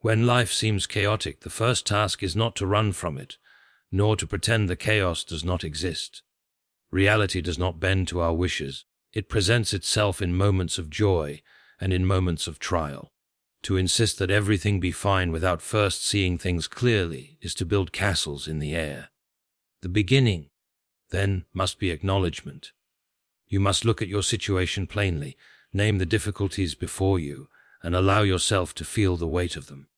When life seems chaotic, the first task is not to run from it, nor to pretend the chaos does not exist. Reality does not bend to our wishes. It presents itself in moments of joy and in moments of trial. To insist that everything be fine without first seeing things clearly is to build castles in the air. The beginning, then, must be acknowledgement. You must look at your situation plainly, name the difficulties before you, and allow yourself to feel the weight of them.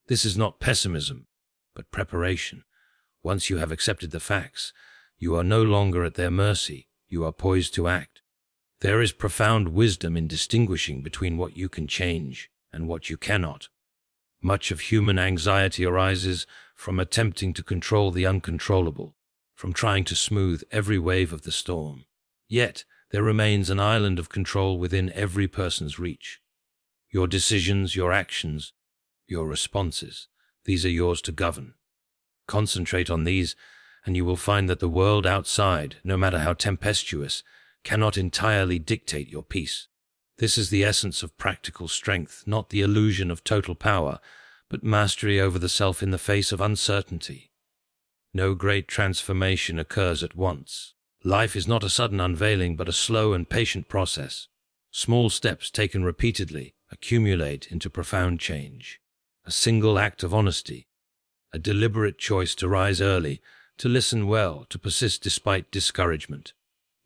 This is not pessimism, but preparation. Once you have accepted the facts, you are no longer at their mercy, you are poised to act. There is profound wisdom in distinguishing between what you can change and what you cannot. Much of human anxiety arises from attempting to control the uncontrollable, from trying to smooth every wave of the storm. Yet, there remains an island of control within every person's reach. Your decisions, your actions, your responses, these are yours to govern. Concentrate on these, and you will find that the world outside, no matter how tempestuous, cannot entirely dictate your peace. This is the essence of practical strength, not the illusion of total power, but mastery over the self in the face of uncertainty. No great transformation occurs at once. Life is not a sudden unveiling, but a slow and patient process. Small steps taken repeatedly accumulate into profound change. A single act of honesty, a deliberate choice to rise early, to listen well, to persist despite discouragement.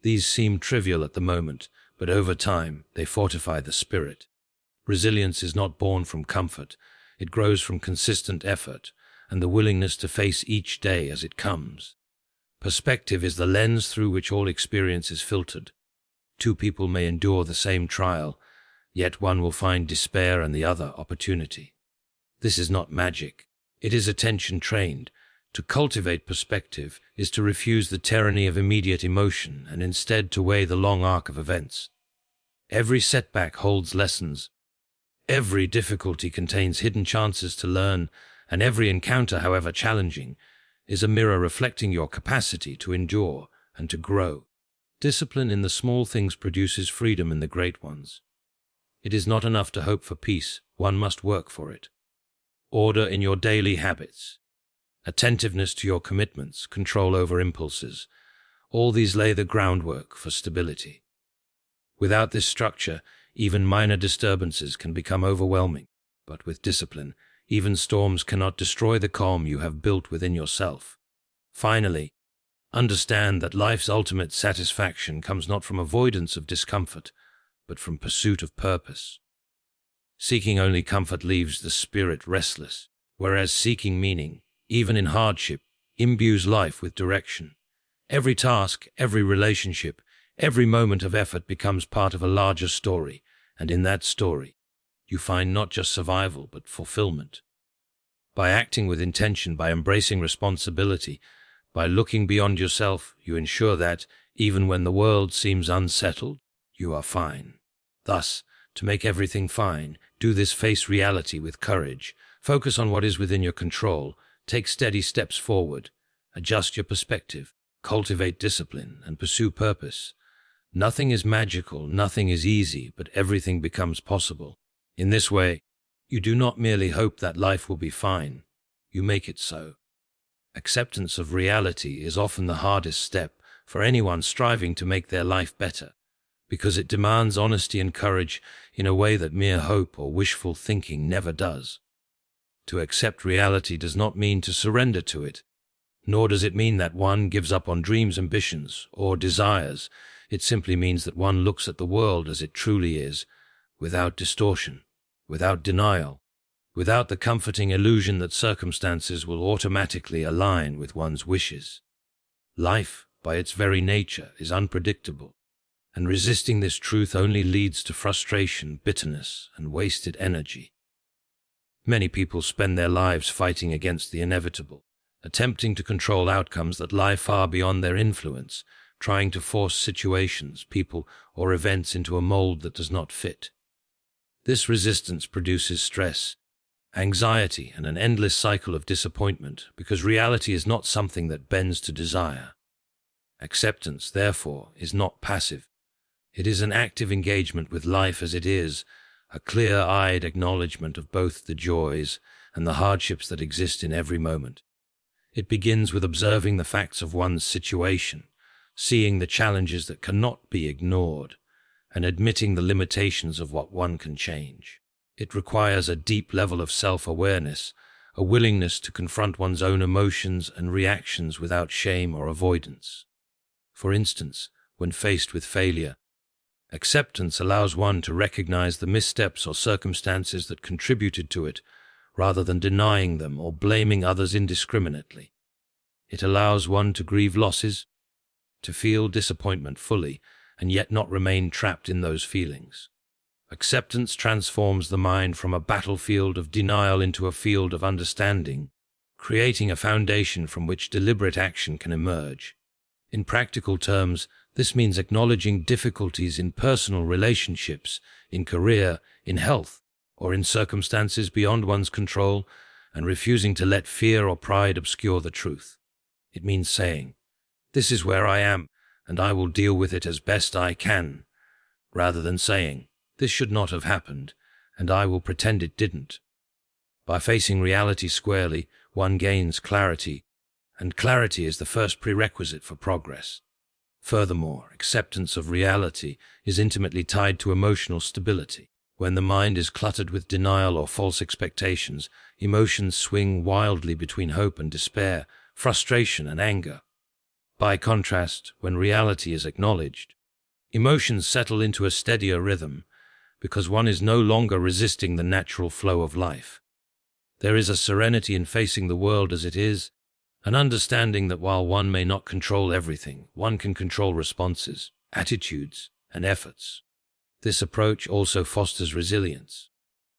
These seem trivial at the moment, but over time they fortify the spirit. Resilience is not born from comfort, it grows from consistent effort and the willingness to face each day as it comes. Perspective is the lens through which all experience is filtered. Two people may endure the same trial, yet one will find despair and the other opportunity. This is not magic, it is attention trained. To cultivate perspective is to refuse the tyranny of immediate emotion and instead to weigh the long arc of events. Every setback holds lessons. Every difficulty contains hidden chances to learn, and every encounter, however challenging, is a mirror reflecting your capacity to endure and to grow. Discipline in the small things produces freedom in the great ones. It is not enough to hope for peace, one must work for it. Order in your daily habits, attentiveness to your commitments, control over impulses, all these lay the groundwork for stability. Without this structure, even minor disturbances can become overwhelming, but with discipline, even storms cannot destroy the calm you have built within yourself. Finally, understand that life's ultimate satisfaction comes not from avoidance of discomfort, but from pursuit of purpose. Seeking only comfort leaves the spirit restless, whereas seeking meaning, even in hardship, imbues life with direction. Every task, every relationship, every moment of effort becomes part of a larger story, and in that story, you find not just survival, but fulfillment. By acting with intention, by embracing responsibility, by looking beyond yourself, you ensure that, even when the world seems unsettled, you are fine. Thus, to make everything fine, do this: face reality with courage, focus on what is within your control, take steady steps forward, adjust your perspective, cultivate discipline, and pursue purpose. Nothing is magical, nothing is easy, but everything becomes possible. In this way, you do not merely hope that life will be fine, you make it so. Acceptance of reality is often the hardest step for anyone striving to make their life better, because it demands honesty and courage in a way that mere hope or wishful thinking never does. To accept reality does not mean to surrender to it, nor does it mean that one gives up on dreams, ambitions, or desires. It simply means that one looks at the world as it truly is, without distortion, without denial, without the comforting illusion that circumstances will automatically align with one's wishes. Life, by its very nature, is unpredictable, and resisting this truth only leads to frustration, bitterness, and wasted energy. Many people spend their lives fighting against the inevitable, attempting to control outcomes that lie far beyond their influence, trying to force situations, people, or events into a mold that does not fit. This resistance produces stress, anxiety, and an endless cycle of disappointment, because reality is not something that bends to desire. Acceptance, therefore, is not passive. It is an active engagement with life as it is, a clear-eyed acknowledgement of both the joys and the hardships that exist in every moment. It begins with observing the facts of one's situation, seeing the challenges that cannot be ignored, and admitting the limitations of what one can change. It requires a deep level of self-awareness, a willingness to confront one's own emotions and reactions without shame or avoidance. For instance, when faced with failure, acceptance allows one to recognize the missteps or circumstances that contributed to it, rather than denying them or blaming others indiscriminately. It allows one to grieve losses, to feel disappointment fully, and yet not remain trapped in those feelings. Acceptance transforms the mind from a battlefield of denial into a field of understanding, creating a foundation from which deliberate action can emerge. In practical terms, this means acknowledging difficulties in personal relationships, in career, in health, or in circumstances beyond one's control, and refusing to let fear or pride obscure the truth. It means saying, "This is where I am, and I will deal with it as best I can," rather than saying, "This should not have happened, and I will pretend it didn't." By facing reality squarely, one gains clarity, and clarity is the first prerequisite for progress. Furthermore, acceptance of reality is intimately tied to emotional stability. When the mind is cluttered with denial or false expectations, emotions swing wildly between hope and despair, frustration and anger. By contrast, when reality is acknowledged, emotions settle into a steadier rhythm, because one is no longer resisting the natural flow of life. There is a serenity in facing the world as it is, an understanding that while one may not control everything, one can control responses, attitudes, and efforts. This approach also fosters resilience.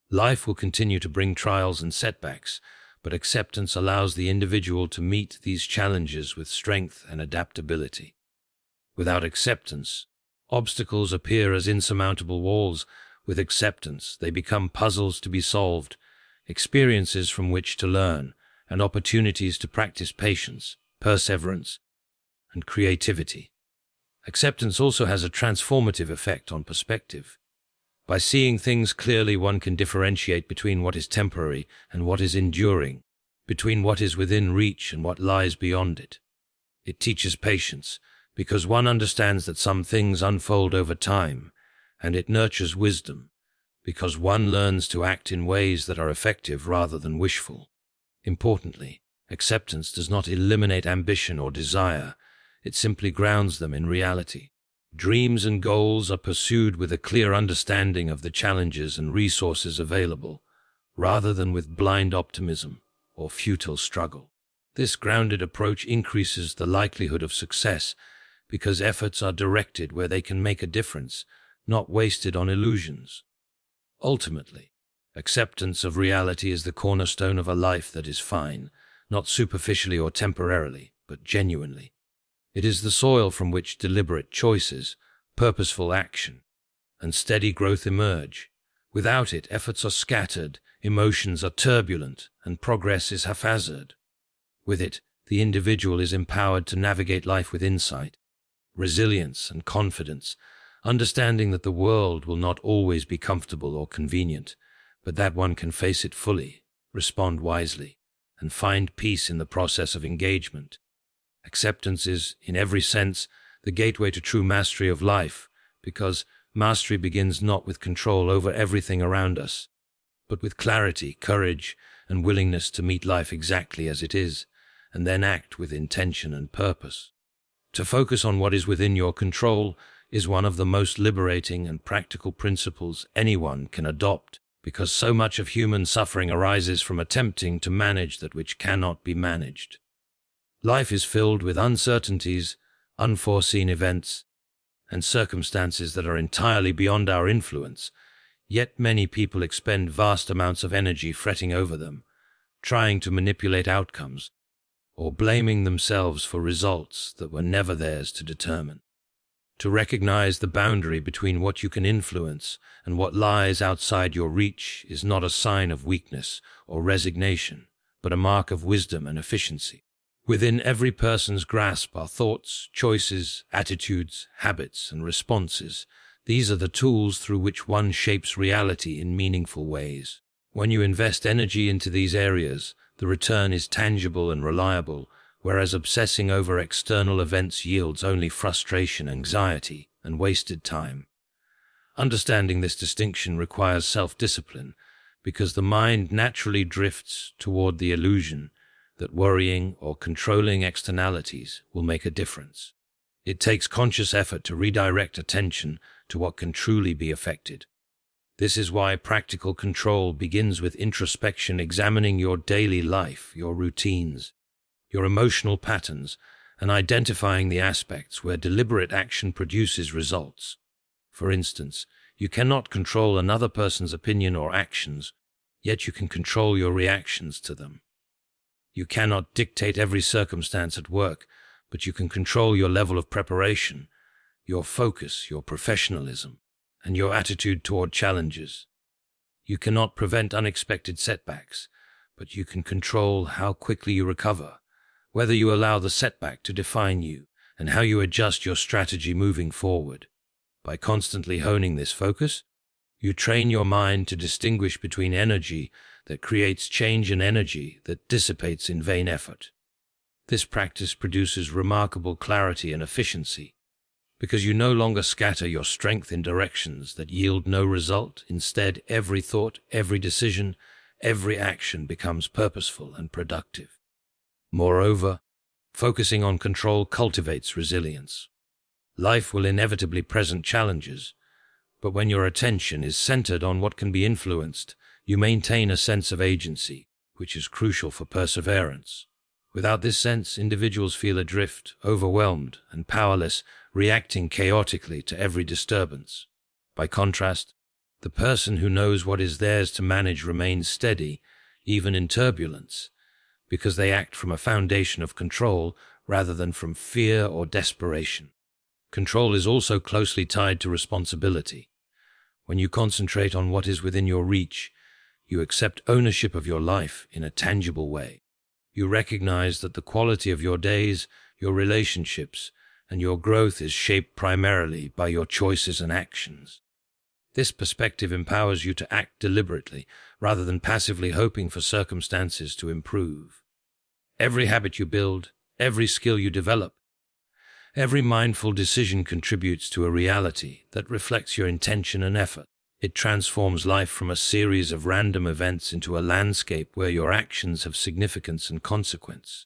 Life will continue to bring trials and setbacks, but acceptance allows the individual to meet these challenges with strength and adaptability. Without acceptance, obstacles appear as insurmountable walls. With acceptance, they become puzzles to be solved, experiences from which to learn, and opportunities to practice patience, perseverance, and creativity. Acceptance also has a transformative effect on perspective. By seeing things clearly, one can differentiate between what is temporary and what is enduring, between what is within reach and what lies beyond it. It teaches patience, because one understands that some things unfold over time, and it nurtures wisdom, because one learns to act in ways that are effective rather than wishful. Importantly, acceptance does not eliminate ambition or desire, it simply grounds them in reality. Dreams and goals are pursued with a clear understanding of the challenges and resources available, rather than with blind optimism or futile struggle. This grounded approach increases the likelihood of success because efforts are directed where they can make a difference, not wasted on illusions. Ultimately, acceptance of reality is the cornerstone of a life that is fine, not superficially or temporarily, but genuinely. It is the soil from which deliberate choices, purposeful action, and steady growth emerge. Without it, efforts are scattered, emotions are turbulent, and progress is haphazard. With it, the individual is empowered to navigate life with insight, resilience, and confidence, understanding that the world will not always be comfortable or convenient, but that one can face it fully, respond wisely, and find peace in the process of engagement. Acceptance is, in every sense, the gateway to true mastery of life, because mastery begins not with control over everything around us, but with clarity, courage, and willingness to meet life exactly as it is, and then act with intention and purpose. To focus on what is within your control is one of the most liberating and practical principles anyone can adopt, because so much of human suffering arises from attempting to manage that which cannot be managed. Life is filled with uncertainties, unforeseen events, and circumstances that are entirely beyond our influence, yet many people expend vast amounts of energy fretting over them, trying to manipulate outcomes, or blaming themselves for results that were never theirs to determine. To recognize the boundary between what you can influence and what lies outside your reach is not a sign of weakness or resignation, but a mark of wisdom and efficiency. Within every person's grasp are thoughts, choices, attitudes, habits, and responses. These are the tools through which one shapes reality in meaningful ways. When you invest energy into these areas, the return is tangible and reliable, whereas obsessing over external events yields only frustration, anxiety, and wasted time. Understanding this distinction requires self-discipline, because the mind naturally drifts toward the illusion that worrying or controlling externalities will make a difference. It takes conscious effort to redirect attention to what can truly be affected. This is why practical control begins with introspection, examining your daily life, your routines, your emotional patterns, and identifying the aspects where deliberate action produces results. For instance, you cannot control another person's opinion or actions, yet you can control your reactions to them. You cannot dictate every circumstance at work, but you can control your level of preparation, your focus, your professionalism, and your attitude toward challenges. You cannot prevent unexpected setbacks, but you can control how quickly you recover, whether you allow the setback to define you, and how you adjust your strategy moving forward. By constantly honing this focus, you train your mind to distinguish between energy that creates change and energy that dissipates in vain effort. This practice produces remarkable clarity and efficiency, because you no longer scatter your strength in directions that yield no result. Instead, every thought, every decision, every action becomes purposeful and productive. Moreover, focusing on control cultivates resilience. Life will inevitably present challenges, but when your attention is centered on what can be influenced, you maintain a sense of agency, which is crucial for perseverance. Without this sense, individuals feel adrift, overwhelmed, and powerless, reacting chaotically to every disturbance. By contrast, the person who knows what is theirs to manage remains steady, even in turbulence, because they act from a foundation of control rather than from fear or desperation. Control is also closely tied to responsibility. When you concentrate on what is within your reach, you accept ownership of your life in a tangible way. You recognize that the quality of your days, your relationships, and your growth is shaped primarily by your choices and actions. This perspective empowers you to act deliberately, rather than passively hoping for circumstances to improve. Every habit you build, every skill you develop, every mindful decision contributes to a reality that reflects your intention and effort. It transforms life from a series of random events into a landscape where your actions have significance and consequence.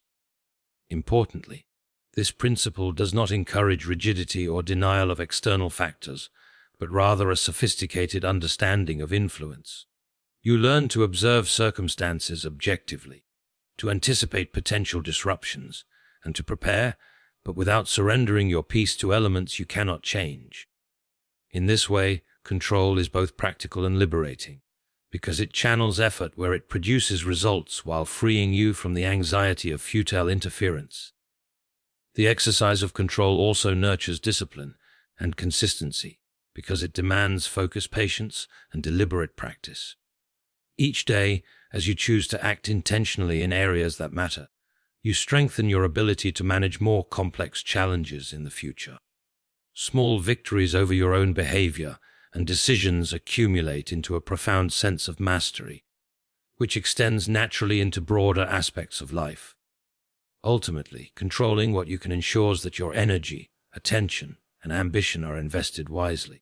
Importantly, this principle does not encourage rigidity or denial of external factors, but rather a sophisticated understanding of influence. You learn to observe circumstances objectively, to anticipate potential disruptions, and to prepare, but without surrendering your peace to elements you cannot change. In this way, control is both practical and liberating, because it channels effort where it produces results while freeing you from the anxiety of futile interference. The exercise of control also nurtures discipline and consistency, because it demands focus, patience, and deliberate practice. Each day, as you choose to act intentionally in areas that matter, you strengthen your ability to manage more complex challenges in the future. Small victories over your own behavior and decisions accumulate into a profound sense of mastery, which extends naturally into broader aspects of life. Ultimately, controlling what you can ensures that your energy, attention, and ambition are invested wisely.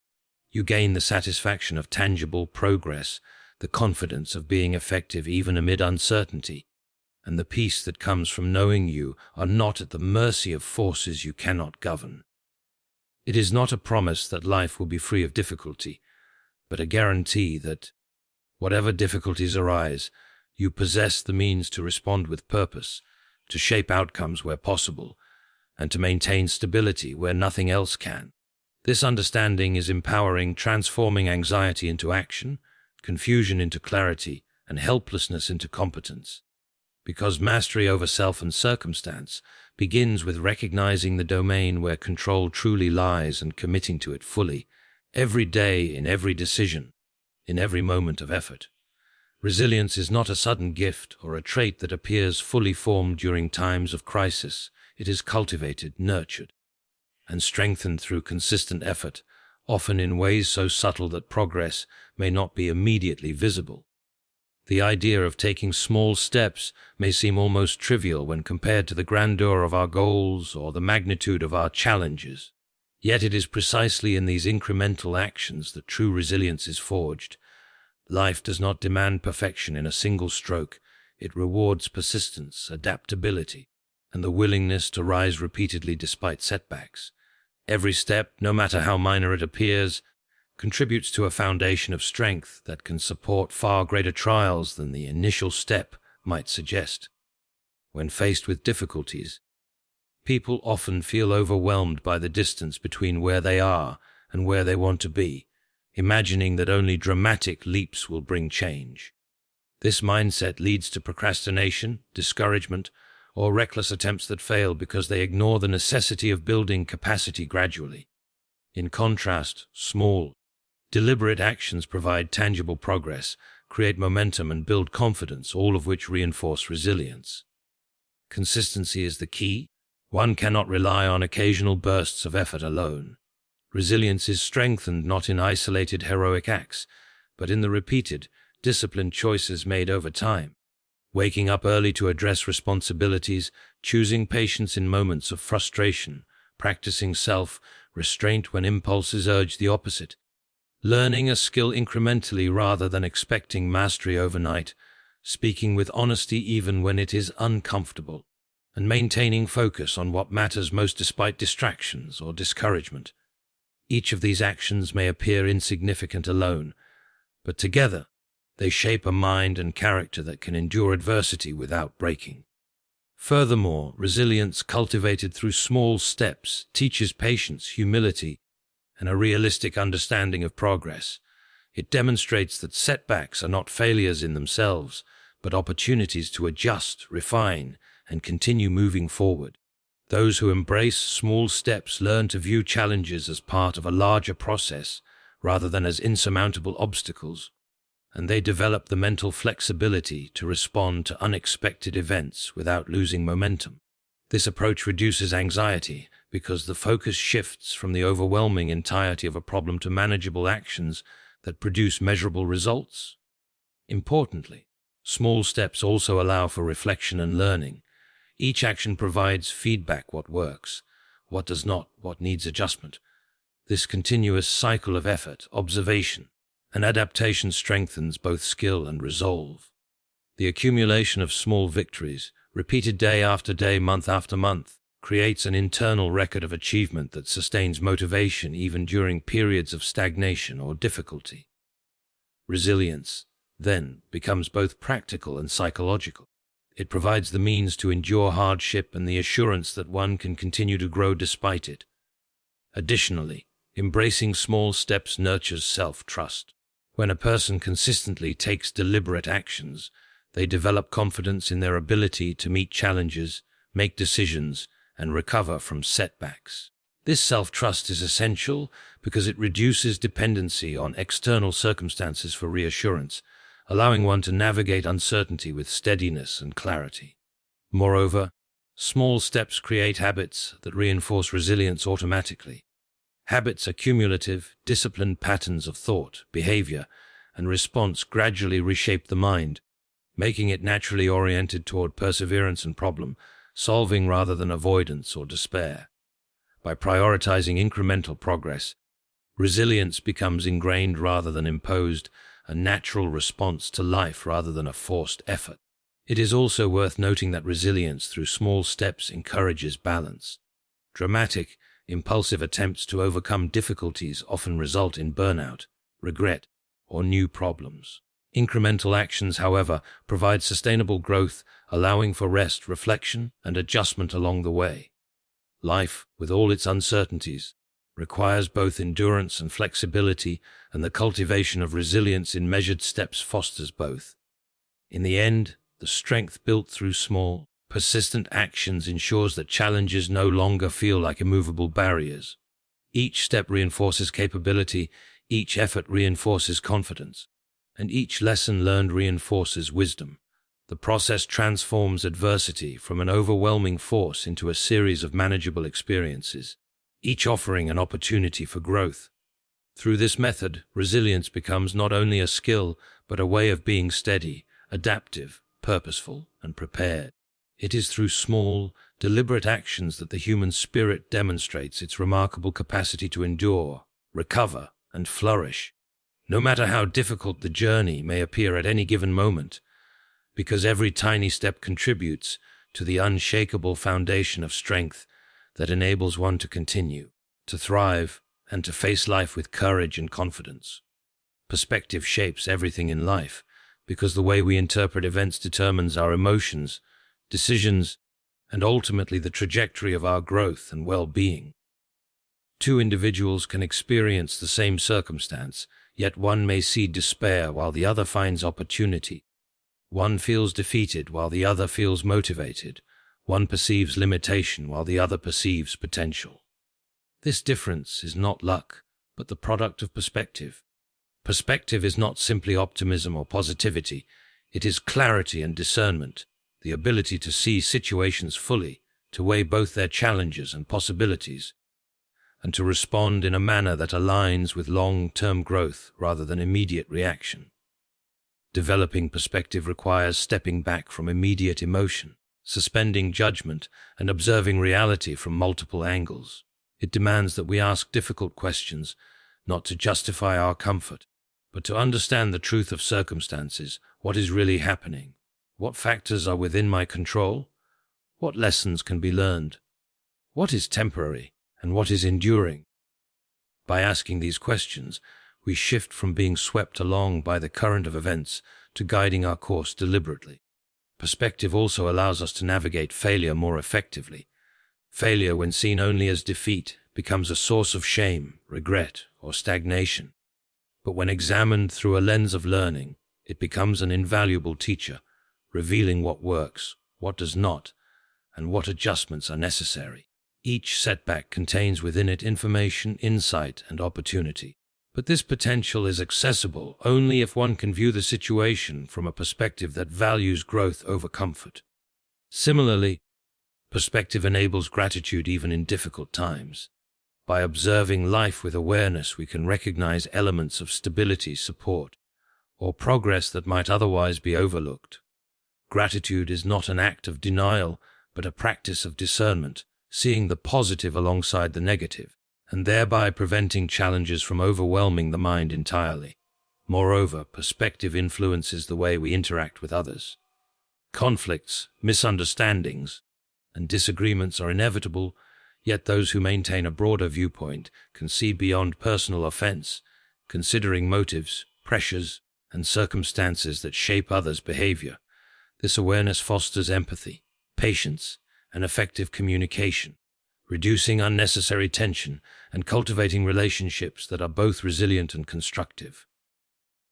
You gain the satisfaction of tangible progress, the confidence of being effective even amid uncertainty, and the peace that comes from knowing you are not at the mercy of forces you cannot govern. It is not a promise that life will be free of difficulty, but a guarantee that, whatever difficulties arise, you possess the means to respond with purpose, to shape outcomes where possible, and to maintain stability where nothing else can. This understanding is empowering, transforming anxiety into action, confusion into clarity, and helplessness into competence. Because mastery over self and circumstance begins with recognizing the domain where control truly lies and committing to it fully, every day, in every decision, in every moment of effort. Resilience is not a sudden gift or a trait that appears fully formed during times of crisis. It is cultivated, nurtured, and strengthened through consistent effort, often in ways so subtle that progress may not be immediately visible. The idea of taking small steps may seem almost trivial when compared to the grandeur of our goals or the magnitude of our challenges. Yet it is precisely in these incremental actions that true resilience is forged. Life does not demand perfection in a single stroke. It rewards persistence, adaptability, and the willingness to rise repeatedly despite setbacks. Every step, no matter how minor it appears, contributes to a foundation of strength that can support far greater trials than the initial step might suggest. When faced with difficulties, people often feel overwhelmed by the distance between where they are and where they want to be, imagining that only dramatic leaps will bring change. This mindset leads to procrastination, discouragement, or reckless attempts that fail because they ignore the necessity of building capacity gradually. In contrast, small, deliberate actions provide tangible progress, create momentum, and build confidence, all of which reinforce resilience. Consistency is the key. One cannot rely on occasional bursts of effort alone. Resilience is strengthened not in isolated heroic acts, but in the repeated, disciplined choices made over time. Waking up early to address responsibilities, choosing patience in moments of frustration, practicing self-restraint when impulses urge the opposite, learning a skill incrementally rather than expecting mastery overnight, speaking with honesty even when it is uncomfortable, and maintaining focus on what matters most despite distractions or discouragement. Each of these actions may appear insignificant alone, but together they shape a mind and character that can endure adversity without breaking. Furthermore, resilience cultivated through small steps teaches patience, humility, and a realistic understanding of progress. It demonstrates that setbacks are not failures in themselves, but opportunities to adjust, refine, and continue moving forward. Those who embrace small steps learn to view challenges as part of a larger process rather than as insurmountable obstacles, and they develop the mental flexibility to respond to unexpected events without losing momentum. This approach reduces anxiety because the focus shifts from the overwhelming entirety of a problem to manageable actions that produce measurable results. Importantly, small steps also allow for reflection and learning. Each action provides feedback: what works, what does not, what needs adjustment. This continuous cycle of effort, observation, and adaptation strengthens both skill and resolve. The accumulation of small victories, repeated day after day, month after month, creates an internal record of achievement that sustains motivation even during periods of stagnation or difficulty. Resilience, then, becomes both practical and psychological. It provides the means to endure hardship and the assurance that one can continue to grow despite it. Additionally, embracing small steps nurtures self-trust. When a person consistently takes deliberate actions, they develop confidence in their ability to meet challenges, make decisions, and recover from setbacks. This self-trust is essential because it reduces dependency on external circumstances for reassurance, allowing one to navigate uncertainty with steadiness and clarity. Moreover, small steps create habits that reinforce resilience automatically. Habits are cumulative, disciplined patterns of thought, behavior, and response gradually reshape the mind, making it naturally oriented toward perseverance and problem-solving rather than avoidance or despair. By prioritizing incremental progress, resilience becomes ingrained rather than imposed, a natural response to life rather than a forced effort. It is also worth noting that resilience through small steps encourages balance. Dramatic, impulsive attempts to overcome difficulties often result in burnout, regret, or new problems. Incremental actions, however, provide sustainable growth, allowing for rest, reflection, and adjustment along the way. Life, with all its uncertainties, requires both endurance and flexibility, and the cultivation of resilience in measured steps fosters both. In the end, the strength built through small, persistent actions ensures that challenges no longer feel like immovable barriers. Each step reinforces capability, each effort reinforces confidence, and each lesson learned reinforces wisdom. The process transforms adversity from an overwhelming force into a series of manageable experiences, each offering an opportunity for growth. Through this method, resilience becomes not only a skill, but a way of being steady, adaptive, purposeful, and prepared. It is through small, deliberate actions that the human spirit demonstrates its remarkable capacity to endure, recover, and flourish, no matter how difficult the journey may appear at any given moment, because every tiny step contributes to the unshakable foundation of strength that enables one to continue, to thrive, and to face life with courage and confidence. Perspective shapes everything in life, because the way we interpret events determines our emotions, decisions, and ultimately the trajectory of our growth and well-being. Two individuals can experience the same circumstance, yet one may see despair while the other finds opportunity. One feels defeated while the other feels motivated. One perceives limitation while the other perceives potential. This difference is not luck, but the product of perspective. Perspective is not simply optimism or positivity. It is clarity and discernment, the ability to see situations fully, to weigh both their challenges and possibilities, and to respond in a manner that aligns with long-term growth rather than immediate reaction. Developing perspective requires stepping back from immediate emotion, suspending judgment, and observing reality from multiple angles. It demands that we ask difficult questions, not to justify our comfort, but to understand the truth of circumstances. What is really happening? What factors are within my control? What lessons can be learned? What is temporary and what is enduring? By asking these questions, we shift from being swept along by the current of events to guiding our course deliberately. Perspective also allows us to navigate failure more effectively. Failure, when seen only as defeat, becomes a source of shame, regret, or stagnation. But when examined through a lens of learning, it becomes an invaluable teacher, revealing what works, what does not, and what adjustments are necessary. Each setback contains within it information, insight, and opportunity. But this potential is accessible only if one can view the situation from a perspective that values growth over comfort. Similarly, perspective enables gratitude even in difficult times. By observing life with awareness, we can recognize elements of stability, support, or progress that might otherwise be overlooked. Gratitude is not an act of denial, but a practice of discernment, seeing the positive alongside the negative, and thereby preventing challenges from overwhelming the mind entirely. Moreover, perspective influences the way we interact with others. Conflicts, misunderstandings, and disagreements are inevitable, yet those who maintain a broader viewpoint can see beyond personal offense, considering motives, pressures, and circumstances that shape others' behavior. This awareness fosters empathy, patience, and effective communication, reducing unnecessary tension and cultivating relationships that are both resilient and constructive.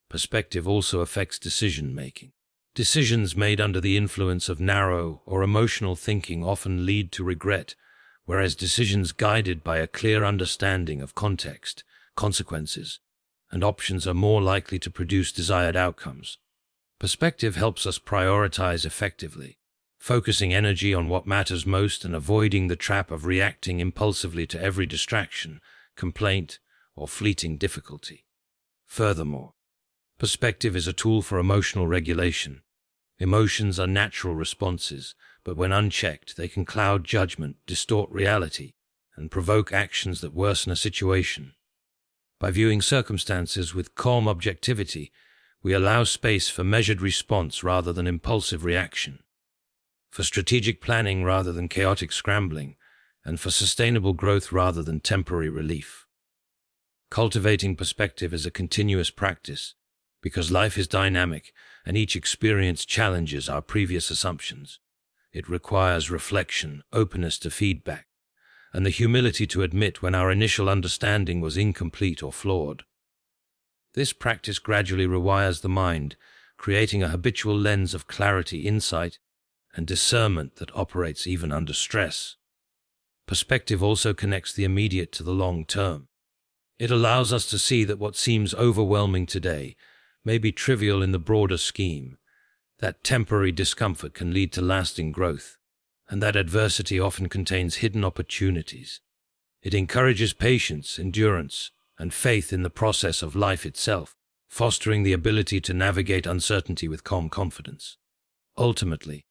Perspective also affects decision-making. Decisions made under the influence of narrow or emotional thinking often lead to regret, whereas decisions guided by a clear understanding of context, consequences, and options are more likely to produce desired outcomes. Perspective helps us prioritize effectively, focusing energy on what matters most and avoiding the trap of reacting impulsively to every distraction, complaint, or fleeting difficulty. Furthermore, perspective is a tool for emotional regulation. Emotions are natural responses, but when unchecked, they can cloud judgment, distort reality, and provoke actions that worsen a situation. By viewing circumstances with calm objectivity, we allow space for measured response rather than impulsive reaction, for strategic planning rather than chaotic scrambling, and for sustainable growth rather than temporary relief. Cultivating perspective is a continuous practice, because life is dynamic and each experience challenges our previous assumptions. It requires reflection, openness to feedback, and the humility to admit when our initial understanding was incomplete or flawed. This practice gradually rewires the mind, creating a habitual lens of clarity, insight, and discernment that operates even under stress. Perspective also connects the immediate to the long term. It allows us to see that what seems overwhelming today may be trivial in the broader scheme, that temporary discomfort can lead to lasting growth, and that adversity often contains hidden opportunities. It encourages patience, endurance, and faith in the process of life itself, fostering the ability to navigate uncertainty with calm confidence. Ultimately,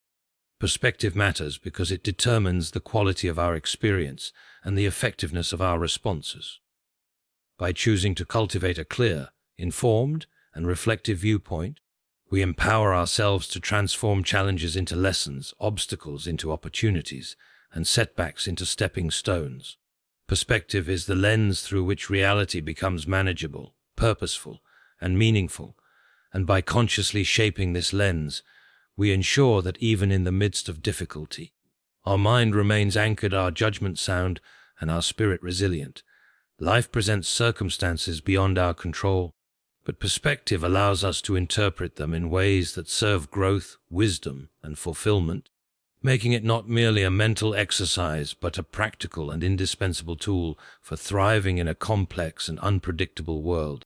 perspective matters because it determines the quality of our experience and the effectiveness of our responses. By choosing to cultivate a clear, informed, and reflective viewpoint, we empower ourselves to transform challenges into lessons, obstacles into opportunities, and setbacks into stepping stones. Perspective is the lens through which reality becomes manageable, purposeful, and meaningful, and by consciously shaping this lens, we ensure that even in the midst of difficulty, our mind remains anchored, our judgment sound, and our spirit resilient. Life presents circumstances beyond our control, but perspective allows us to interpret them in ways that serve growth, wisdom, and fulfillment, making it not merely a mental exercise but a practical and indispensable tool for thriving in a complex and unpredictable world.